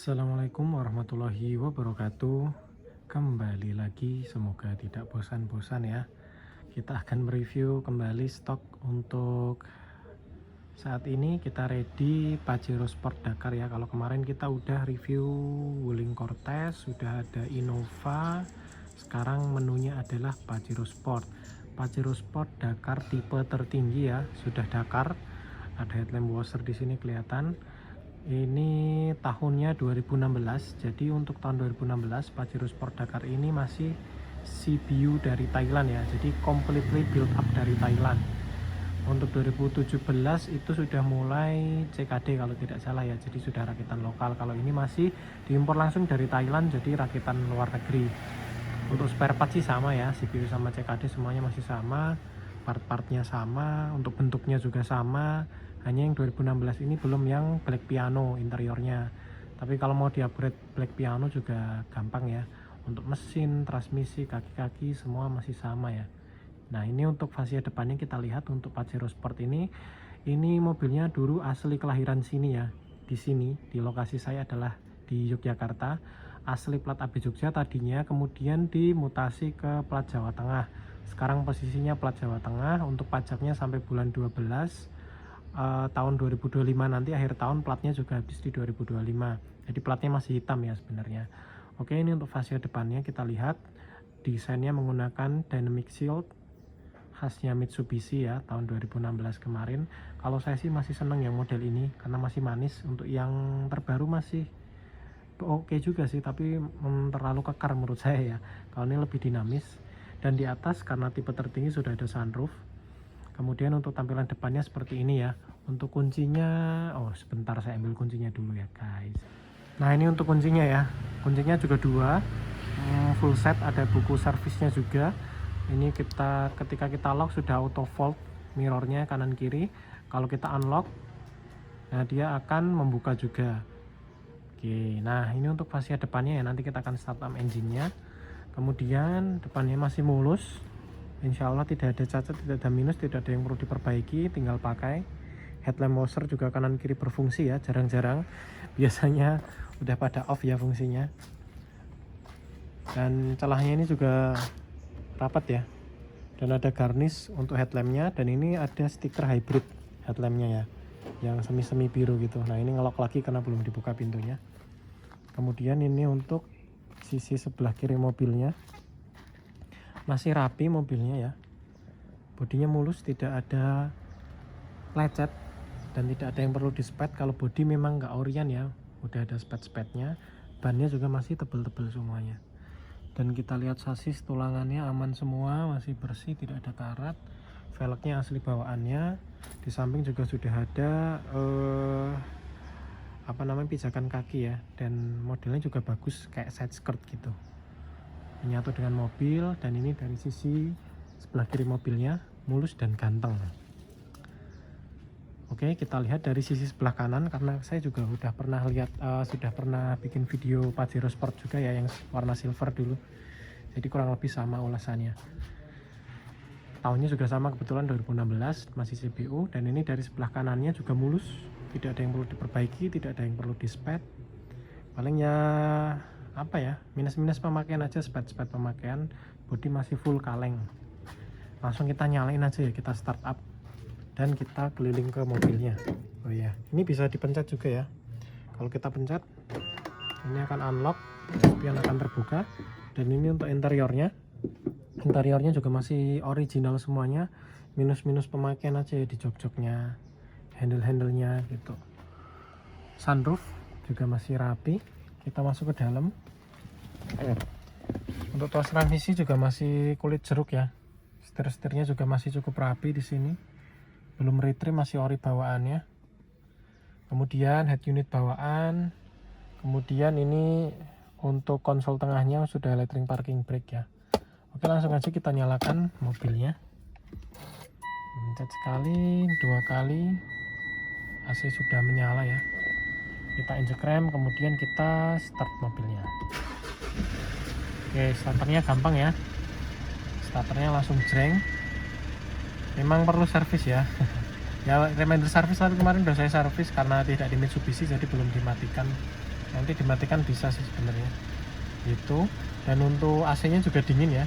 Assalamualaikum warahmatullahi wabarakatuh. Kembali lagi, semoga tidak bosan-bosan ya. Kita akan mereview kembali stok untuk saat ini. Kita ready Pajero Sport Dakar ya. Kalau kemarin kita udah review Wuling Cortez, sudah ada Innova. Sekarang menunya adalah Pajero Sport. Pajero Sport Dakar tipe tertinggi ya, sudah Dakar. Ada headlamp washer di sini kelihatan. Ini tahunnya 2016, jadi untuk tahun 2016 Pajero Sport Dakar ini masih CBU dari Thailand ya, jadi completely build up dari Thailand. Untuk 2017 itu sudah mulai CKD kalau tidak salah ya, jadi sudah rakitan lokal. Kalau ini masih diimpor langsung dari Thailand, jadi rakitan luar negeri. Untuk spare part sih sama ya, CBU sama CKD semuanya masih sama, part-partnya sama, untuk bentuknya juga sama. Hanya yang 2016 ini belum yang black piano interiornya, tapi kalau mau di upgrade black piano juga gampang ya. Untuk mesin, transmisi, kaki-kaki semua masih sama ya. Nah ini untuk fascia depannya kita lihat untuk Pajero Sport ini mobilnya dulu asli kelahiran sini ya, di sini di lokasi saya adalah di Yogyakarta, asli plat AB Jogja tadinya, kemudian dimutasi ke plat Jawa Tengah. Sekarang posisinya plat Jawa Tengah. Untuk pajaknya sampai bulan 12 tahun 2025, nanti akhir tahun platnya juga habis di 2025, jadi platnya masih hitam ya sebenarnya. Oke, ini untuk fascia depannya kita lihat desainnya menggunakan dynamic shield khasnya Mitsubishi ya, tahun 2016 kemarin. Kalau saya sih masih seneng yang model ini karena masih manis. Untuk yang terbaru masih oke juga sih, tapi terlalu kekar menurut saya ya. Kalau ini lebih dinamis. Dan di atas karena tipe tertinggi sudah ada sunroof. Kemudian untuk tampilan depannya seperti ini ya. Untuk kuncinya, sebentar saya ambil kuncinya dulu ya guys. Nah ini untuk kuncinya ya. Kuncinya juga dua, full set, ada buku servisnya juga. Ini ketika kita lock sudah auto fold mirrornya kanan kiri. Kalau kita unlock, nah dia akan membuka juga. Oke, nah ini untuk fascia depannya ya. Nanti kita akan start up engine-nya. Kemudian depannya masih mulus. Insya Allah tidak ada cacat, tidak ada minus, tidak ada yang perlu diperbaiki, tinggal pakai. Headlamp washer juga kanan kiri berfungsi ya, jarang-jarang. Biasanya udah pada off ya fungsinya. Dan celahnya ini juga rapat ya. Dan ada garnish untuk headlampnya, dan ini ada stiker hybrid headlampnya ya, yang semi-semi biru gitu. Nah ini ngelok lagi karena belum dibuka pintunya. Kemudian ini untuk sisi sebelah kiri mobilnya. Masih rapi mobilnya ya, bodinya mulus, tidak ada lecet dan tidak ada yang perlu dispet. Kalau bodi memang nggak orian ya, udah ada spet-spetnya. Bannya juga masih tebel-tebel semuanya. Dan kita lihat sasis tulangannya aman semua, masih bersih, tidak ada karat. Velgnya asli bawaannya. Di samping juga sudah ada pijakan kaki ya, dan modelnya juga bagus kayak side skirt gitu, menyatu dengan mobil. Dan ini dari sisi sebelah kiri mobilnya mulus dan ganteng. Oke, kita lihat dari sisi sebelah kanan, karena saya juga udah pernah lihat, sudah pernah bikin video Pajero Sport juga ya yang warna silver dulu, jadi kurang lebih sama ulasannya. Tahunnya juga sama kebetulan 2016, masih CBU. Dan ini dari sebelah kanannya juga mulus, tidak ada yang perlu diperbaiki, tidak ada yang perlu dispet. Paling ya minus-minus pemakaian aja, spet-spet pemakaian. Bodi masih full kaleng. Langsung kita nyalain aja ya, kita start up dan kita keliling ke mobilnya. Oh iya, ini bisa dipencet juga ya. Kalau kita pencet, ini akan unlock, spion akan terbuka. Dan ini untuk interiornya juga masih original semuanya, minus-minus pemakaian aja ya di jok-joknya, handle-handlenya gitu. Sunroof juga masih rapi. Kita masuk ke dalam. Untuk tuas transmisi juga masih kulit jeruk ya. Setir-setirnya juga masih cukup rapi di sini. Belum retrim, masih ori bawaannya. Kemudian head unit bawaan. Kemudian ini untuk konsol tengahnya sudah electric parking brake ya. Oke, langsung aja kita nyalakan mobilnya. Pencet sekali, dua kali. AC sudah menyala ya. Kita injek rem, kemudian kita start mobilnya. Oke, starternya gampang ya. Starternya langsung jreng. Memang perlu servis ya. Ya reminder servis, tapi kemarin udah saya servis karena tidak di Mitsubishi, jadi belum dimatikan. nanti dimatikan bisa sih sebenarnya itu. Dan untuk AC nya juga dingin ya,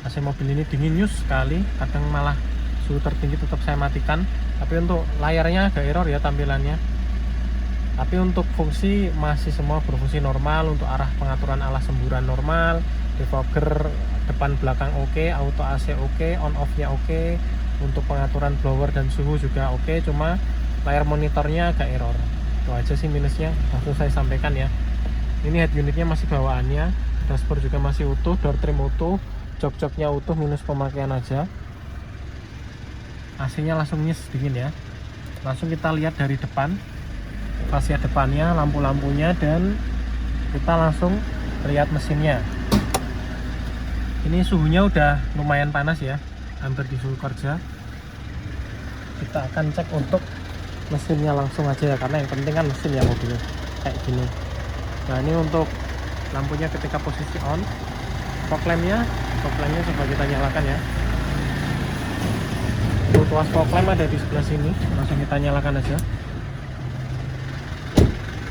AC mobil ini dingin sekali, kadang malah suhu tertinggi tetap saya matikan. Tapi untuk layarnya agak error ya tampilannya, tapi untuk fungsi masih semua berfungsi normal. Untuk arah pengaturan alas semburan normal, defogger depan belakang oke, auto AC oke, on off nya oke, untuk pengaturan blower dan suhu juga oke. Cuma layar monitornya agak error, itu aja sih minusnya, langsung saya sampaikan ya. Ini head unitnya masih bawaannya, dashboard juga masih utuh, door trim utuh, jok-joknya utuh, minus pemakaian aja. AC nya langsung nyes dingin ya. Langsung kita lihat dari depan, fascia depannya, lampu-lampunya, dan kita langsung lihat mesinnya. Ini suhunya udah lumayan panas ya, hampir di suhu kerja. Kita akan cek untuk mesinnya langsung aja ya, karena yang penting kan mesin ya mobilnya kayak gini. Nah ini untuk lampunya ketika posisi on, fog lampnya coba kita nyalakan ya. Untuk tuas fog lamp ada di sebelah sini, langsung kita nyalakan aja.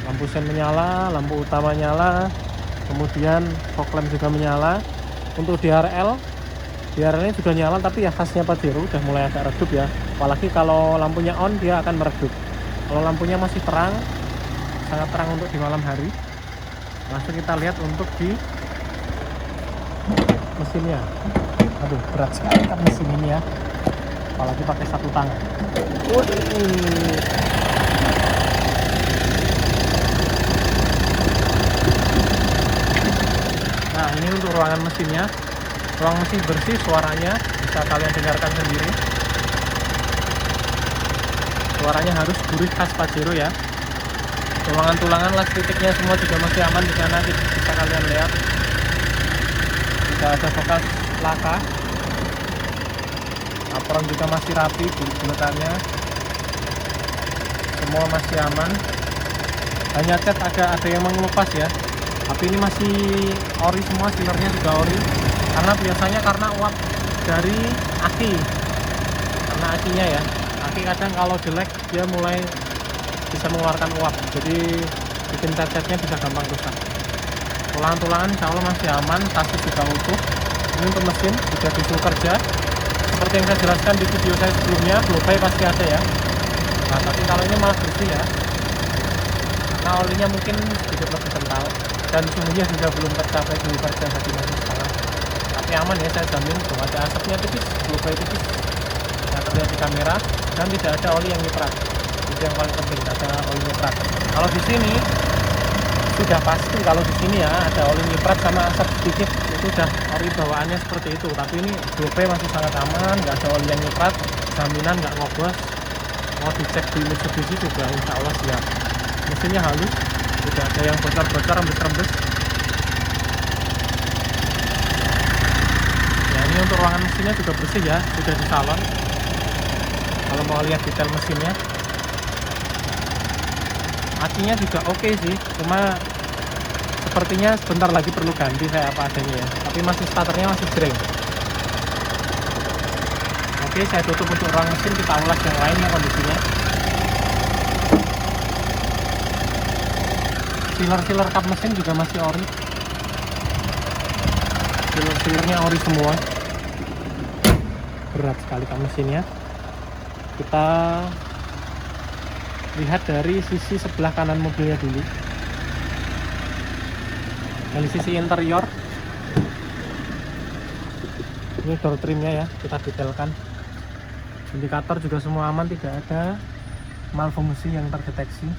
Lampu sen menyala, lampu utama nyala, kemudian fog lamp juga menyala. Untuk DRL nya juga nyala, tapi ya khasnya Pajero udah mulai agak redup ya, apalagi kalau lampunya on dia akan meredup. Kalau lampunya masih terang, sangat terang untuk di malam hari. Langsung kita lihat untuk di mesinnya. Aduh berat sekali kan mesin ini ya, apalagi pakai satu tangan. Nah ini untuk ruangan mesinnya, ruang mesin bersih, suaranya bisa kalian dengarkan sendiri. Suaranya harus gurih khas Pajero ya. Tulangan-tulangan las titiknya semua juga masih aman di sana, bisa kalian lihat. Tidak ada bekas laka. Apron juga masih rapi, buletannya semua masih aman. Hanya cat ada yang mengelupas ya, tapi ini masih ori semua, sealernya juga ori. Karena biasanya karena uap dari aki, karena akinya ya, aki kadang kalau jelek dia mulai bisa mengeluarkan uap, jadi bikin cat-catnya bisa gampang rusak. Tulangan-tulangan insya Allah masih aman, sasis juga utuh. Ini untuk mesin sudah disuruh kerja seperti yang saya jelaskan di video saya sebelumnya, blow-by pasti ada ya. Nah tapi kalau ini malah bersih ya, karena olinya mungkin sedikit lebih kental, dan suhunya juga belum tercapai suhu kerja, jadi masih setengah. Tapi aman ya, saya jamin tuh ada asapnya tipis, blow-by tipis yang terlihat di kamera, dan tidak ada oli yang nyiprat. Itu yang paling penting, ada oli nyiprat. Kalau di sini sudah pasti, kalau di sini ya ada oli nyiprat sama asap sedikit, itu udah ori bawaannya seperti itu. Tapi ini blow-by masih sangat aman, nggak ada oli yang nyiprat, jaminan nggak ngobos. Mau dicek di Mitsubishi juga insya Allah siap. Mesinnya halus, tidak ada yang bocor-bocor, rembes-rembes. Ya ini untuk ruangan mesinnya juga bersih ya, sudah di salon. Kalau mau lihat detail mesinnya, akinya juga oke sih, cuma sepertinya sebentar lagi perlu ganti saya apa adanya ya, tapi masih starternya masih jreng. Oke, saya tutup untuk ruang mesin, kita ulas yang lainnya kondisinya. Sealer kap mesin juga masih ori, sealernya ori semua. Berat sekali kap mesinnya. Kita lihat dari sisi sebelah kanan mobilnya dulu. Dari sisi interior, ini door trimnya ya, kita detailkan. Indikator juga semua aman, tidak ada malfungsi yang terdeteksi.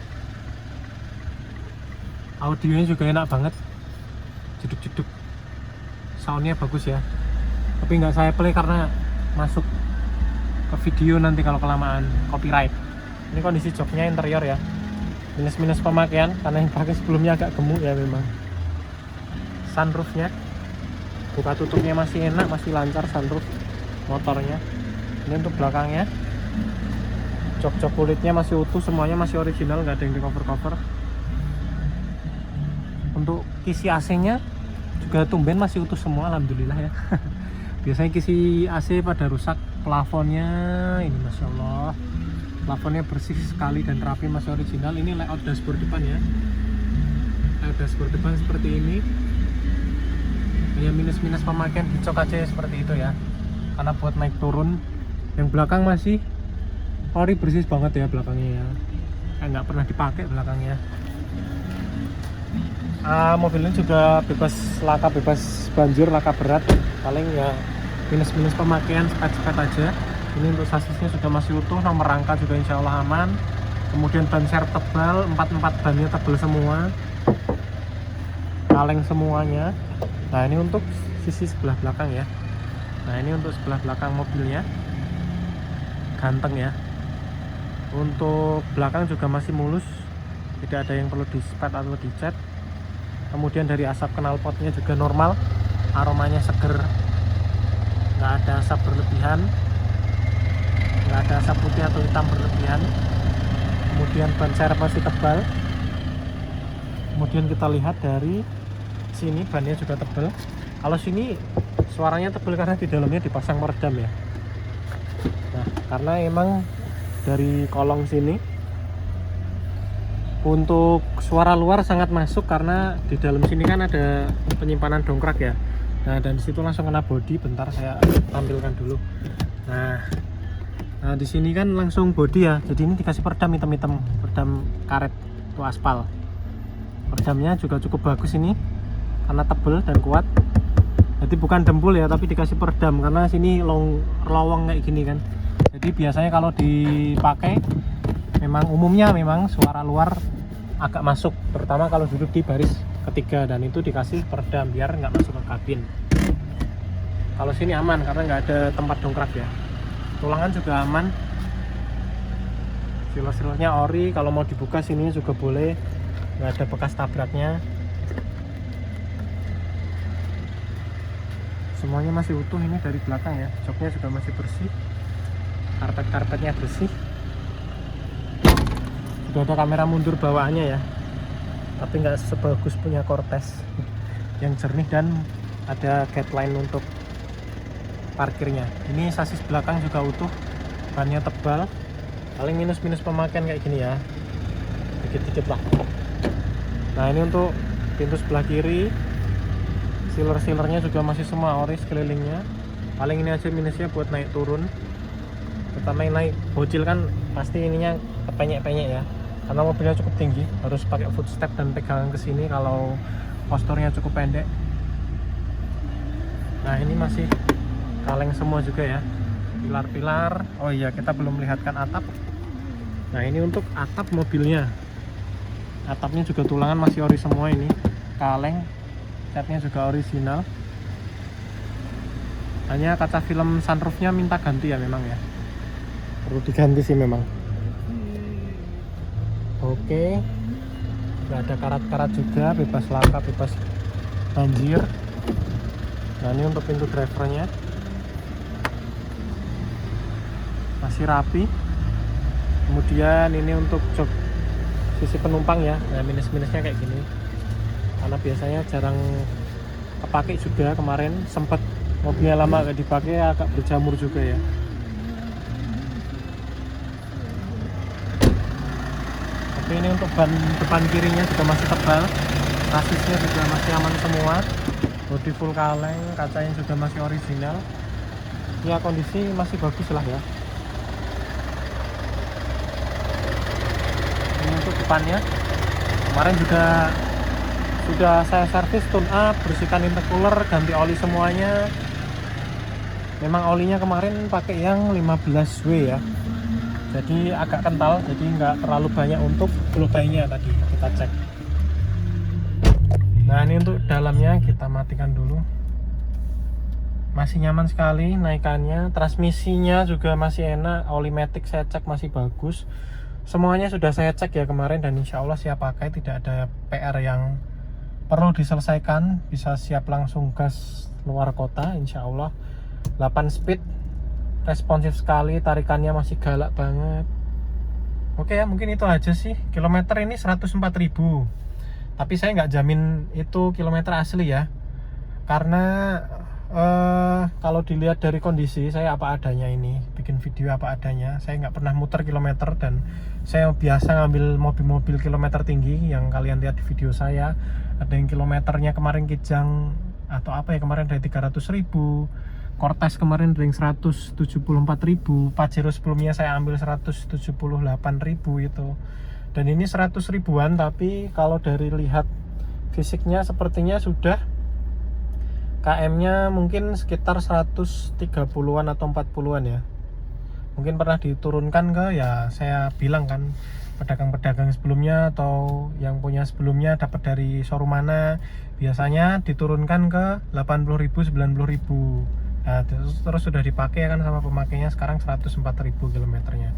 Audionya juga enak banget, jeduk-jeduk, soundnya bagus ya. Tapi nggak saya play karena masuk ke video nanti kalau kelamaan copyright. Ini kondisi joknya interior ya, minus pemakaian karena yang pakai sebelumnya agak gemuk ya memang. Sunroofnya, buka tutupnya masih enak, masih lancar sunroof motornya. Ini untuk belakangnya, jok-jok kulitnya masih utuh, semuanya masih original, nggak ada yang di cover-cover. Untuk kisi AC-nya juga tumben masih utuh semua, alhamdulillah ya. Biasanya kisi AC pada rusak. Plafonnya ini masya Allah, plafonnya bersih sekali dan rapi, masih original. Ini layout dashboard depan ya, kayak dashboard depan seperti ini ya, minus-minus pemakaian dicok aja seperti itu ya, karena buat naik turun. Yang belakang masih ori bersih banget ya belakangnya ya, kayak nggak pernah dipakai belakangnya. Mobil ini juga bebas laka, bebas banjir, laka berat, paling ya minus-minus pemakaian, spek-spek aja. Ini untuk sasisnya sudah masih utuh, nomor rangka juga insya Allah aman. Kemudian ban serep tebal, 4 bannya tebal semua, kaleng semuanya. Nah ini untuk sisi sebelah belakang ya. Nah ini untuk sebelah belakang mobilnya, ganteng ya. Untuk belakang juga masih mulus, tidak ada yang perlu di spet atau dicat. Kemudian dari asap knalpotnya juga normal, aromanya seger, nggak ada asap berlebihan, nggak ada asap putih atau hitam berlebihan. Kemudian ban serep masih tebal. Kemudian kita lihat dari sini bannya juga tebal. Kalau sini suaranya tebal karena di dalamnya dipasang peredam ya. Nah karena emang dari kolong sini untuk suara luar sangat masuk, karena di dalam sini kan ada penyimpanan dongkrak ya. Nah dan disitu langsung kena bodi. Bentar saya tampilkan dulu. Nah di sini kan langsung bodi ya, jadi ini dikasih peredam hitam-hitam, peredam karet itu aspal. Peredamnya juga cukup bagus ini karena tebel dan kuat. Jadi bukan dempul ya, tapi dikasih peredam karena sini lowong kayak gini kan. Jadi biasanya kalau dipakai memang umumnya memang suara luar agak masuk, terutama kalau duduk di baris ketiga, dan itu dikasih peredam biar nggak masuk ke kabin. Kalau sini aman karena nggak ada tempat dongkrak ya. Tulangan juga aman, siler-silernya ori, kalau mau dibuka sini juga boleh, nggak ada bekas tabraknya. Semuanya masih utuh ini dari belakang ya, joknya juga masih bersih, karpet-karpetnya bersih. Sudah ada kamera mundur bawaannya ya, tapi nggak sebagus punya Cortez yang jernih, dan ada guideline untuk parkirnya. Ini sasis belakang juga utuh, bannya tebal, paling minus-minus pemakaian kayak gini ya, dikit-dikit lah. Nah ini untuk pintu sebelah kiri, sealer-sealernya juga masih semua ori sekelilingnya. Paling ini aja minusnya buat naik turun, terutama yang naik bocil kan pasti ininya kepenyek-penyek ya, karena mobilnya cukup tinggi, harus pakai footstep dan pegangan ke sini kalau posturnya cukup pendek. Nah ini masih kaleng semua juga ya, pilar-pilar. Oh iya, kita belum melihatkan atap. Nah ini untuk atap mobilnya, atapnya juga tulangan masih ori semua ini, kaleng, catnya juga original. Hanya kaca film sunroofnya minta ganti ya, memang ya, perlu diganti sih memang. Oke, nggak ada karat-karat juga, bebas laka, bebas banjir. Nah ini untuk pintu drivernya masih rapi. Kemudian ini untuk jok sisi penumpang ya, nah minus-minusnya kayak gini karena biasanya jarang kepake juga. Kemarin sempat mobilnya lama gak dipakai, agak berjamur juga ya. Tapi ini untuk ban depan kirinya juga masih tebal, sasisnya juga masih aman semua, bodi full kaleng, kacanya juga masih original ya, kondisi masih bagus lah ya. Ini untuk depannya, kemarin juga sudah saya servis, tune up, bersihkan intercooler, ganti oli semuanya. Memang olinya kemarin pakai yang 15W ya, jadi agak kental, jadi nggak terlalu banyak untuk globainya tadi kita cek. Nah ini untuk dalamnya kita matikan dulu. Masih nyaman sekali naikannya, transmisinya juga masih enak, oli matic saya cek masih bagus. Semuanya sudah saya cek ya kemarin, dan insya Allah siap pakai, tidak ada PR yang perlu diselesaikan, bisa siap langsung gas luar kota insya Allah. 8 speed, responsif sekali, tarikannya masih galak banget. Oke ya, mungkin itu aja sih. Kilometer ini 104.000, tapi saya nggak jamin itu kilometer asli ya, karena kalau dilihat dari kondisi saya apa adanya, ini bikin video apa adanya. Saya nggak pernah muter kilometer, dan saya biasa ngambil mobil-mobil kilometer tinggi yang kalian lihat di video saya. Ada yang kilometernya kemarin Kijang atau apa ya, kemarin dari 300.000, Cortez kemarin dari 174.000, Pajero sebelumnya saya ambil 178.000 itu, dan ini 100 ribuan. Tapi kalau dari lihat fisiknya sepertinya sudah KM-nya mungkin sekitar 130-an atau 40-an ya. Mungkin pernah diturunkan ke, ya saya bilang kan, pedagang-pedagang sebelumnya atau yang punya sebelumnya dapat dari showroom mana, biasanya diturunkan ke 80.000, 90.000. Nah, terus sudah dipakai kan sama pemakainya, sekarang 104.000 kilometernya.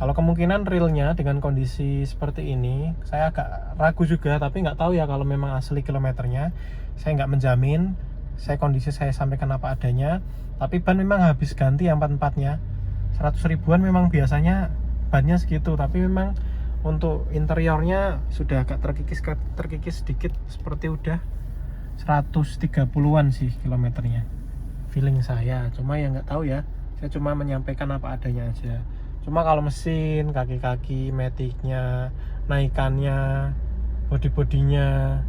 Kalau kemungkinan realnya dengan kondisi seperti ini, saya agak ragu juga, tapi nggak tahu ya kalau memang asli kilometernya. Saya nggak menjamin, saya kondisi saya sampaikan apa adanya. Tapi ban memang habis ganti yang 44-nya, 100 ribuan memang biasanya bannya segitu. Tapi memang untuk interiornya sudah agak terkikis sedikit, seperti udah 130-an sih kilometernya, feeling saya. Cuma ya nggak tahu ya, saya cuma menyampaikan apa adanya aja. Cuma kalau mesin, kaki-kaki, maticnya, naikannya, body-bodinya,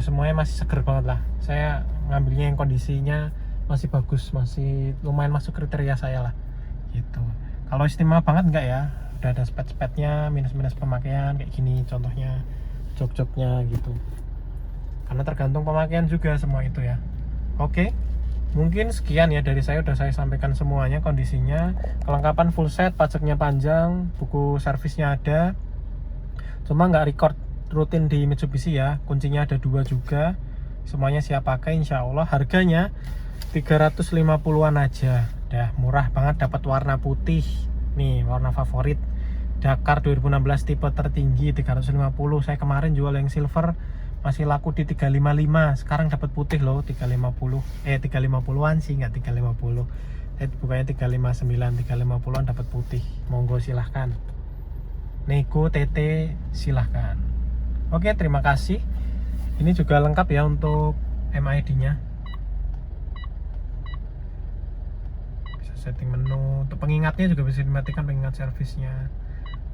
semuanya masih seger banget lah. Saya ngambilnya yang kondisinya masih bagus, masih lumayan masuk kriteria saya lah gitu. Kalau istimewa banget enggak ya, udah ada spek-speknya, minus-minus pemakaian kayak gini contohnya, jok-joknya gitu. Karena tergantung pemakaian juga semua itu ya. Oke, mungkin sekian ya dari saya, udah saya sampaikan semuanya kondisinya. Kelengkapan full set, pajaknya panjang, buku servisnya ada. Cuma nggak record rutin di Mitsubishi ya, kuncinya ada 2 juga. Semuanya siap pakai insya Allah. Harganya 350-an aja, dah murah banget. Dapat warna putih nih, warna favorit Dakar 2016 tipe tertinggi 350. Saya kemarin jual yang silver masih laku di 355, sekarang dapat putih loh 350, 350-an sih, nggak 350. Saya bukanya 359, 350-an dapat putih. Monggo silahkan, nego TT silahkan. Oke, terima kasih. Ini juga lengkap ya untuk MID-nya. Bisa setting menu. Untuk pengingatnya juga bisa dimatikan, pengingat servisnya.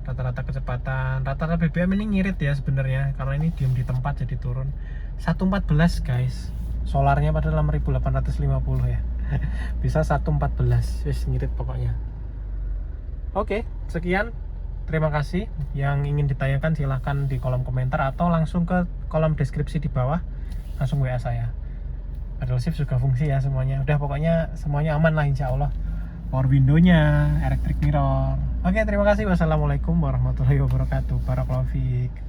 Rata-rata kecepatan, rata-rata BBM ini ngirit ya sebenarnya, karena ini diem di tempat jadi turun 114 guys. Solarnya pada 6.850 ya. Bisa 114, wis ngirit pokoknya. Oke, sekian. Terima kasih. Yang ingin ditanyakan silahkan di kolom komentar atau langsung ke kolom deskripsi di bawah, langsung WA saya. Paddle shift juga fungsi ya semuanya. Udah pokoknya semuanya aman lah insya Allah. Power window-nya, electric mirror. Oke, terima kasih. Wassalamualaikum warahmatullahi wabarakatuh. Barakallahu fiik.